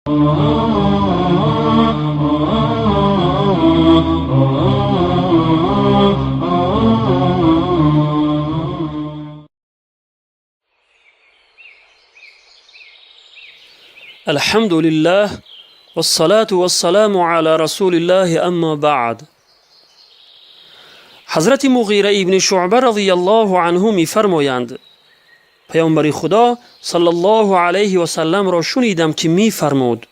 الحمد لله والصلاة والسلام على رسول الله اما بعد. حضرت مغیره ابن شعبه رضی الله عنه می فرمایند پیامبر خدا صلی الله علیه و سلم را شنیدم که می فرمود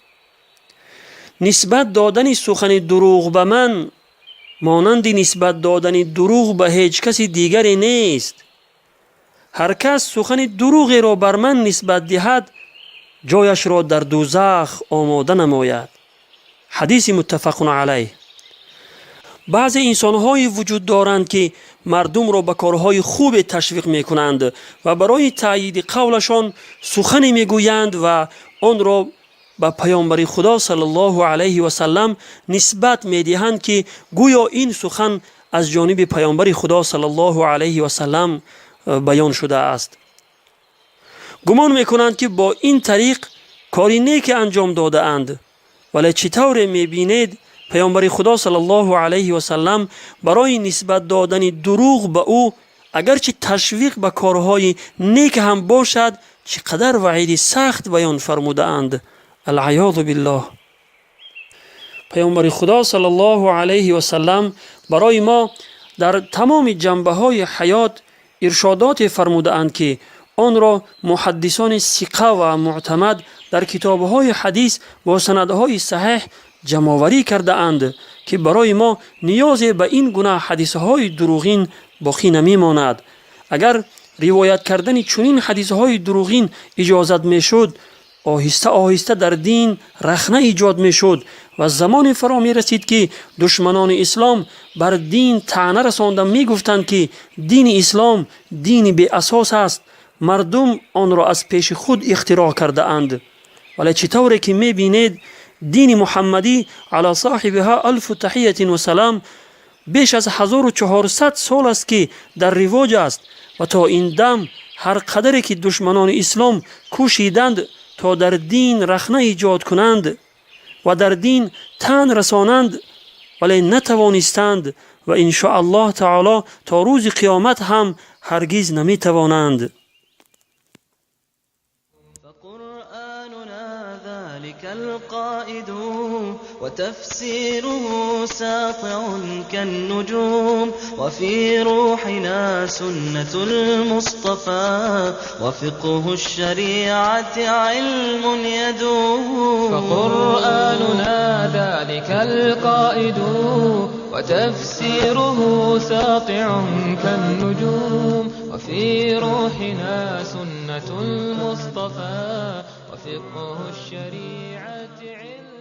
نسبت دادن سخن دروغ به من مانند نسبت دادن دروغ به هیچ کسی دیگری نیست. هر کس سخن دروغی را بر من نسبت دهد جایش را در دوزخ آماده نماید. حدیث متفق علیه. بعضی انسان‌هایی وجود دارند که مردم را به کارهای خوب تشویق می‌کنند و برای تأیید قولشان سخنی می‌گویند و آن را به پیامبر خدا صلی الله علیه و سلم نسبت می‌دهند که گویا این سخن از جانب پیامبر خدا صلی الله علیه و سلم بیان شده است. گمان می‌کنند که با این طریق کاری نیک انجام داده اند. ولی چطور می‌بینید پیامبر خدا صلی الله علیه و سلم برای نسبت دادن دروغ به او اگرچه تشویق به کارهای نیک هم باشد چقدر وعید سخت بیان فرموده اند. العیاذ بالله. پیامبر خدا صلی الله علیه و سلم برای ما در تمام جنبه‌های حیات ارشادات فرموده اند که آن را محدثان ثقه و معتمد در کتاب‌های حدیث و سندهای صحیح جمع‌آوری کرده اند که برای ما نیاز به این گونه حدیث‌های دروغین باقی نمی‌ماند. اگر روایت کردن چنین حدیث‌های دروغین اجازت می‌شد آهسته آهسته در دین رخنه ایجاد می‌شد و زمان فرا می‌رسید که دشمنان اسلام بر دین طعنه رسانده می‌گفتند که دین اسلام دین بی اساس است، مردم آن را از پیش خود اختراع کرده اند. ولی چطوری که می‌بینید دین محمدی علی صاحبها الف تحیه و سلام بیش از 1400 سال است که در رواج است و تا این دم هر قدری که دشمنان اسلام کوشیدند تا در دین رخنه ایجاد کنند و در دین طعن رسانند ولی نتوانستند و ان شاء الله تعالی تا روز قیامت هم هرگز نمیتوانند. القائد وتفسيره ساطع كالنجوم وفي روحنا سنة المصطفى وفقه الشريعة علم يدوم. فقرآننا ذلك القائد وتفسيره ساطع كالنجوم وفي روحنا سنة المصطفى وفقه الشريعة علم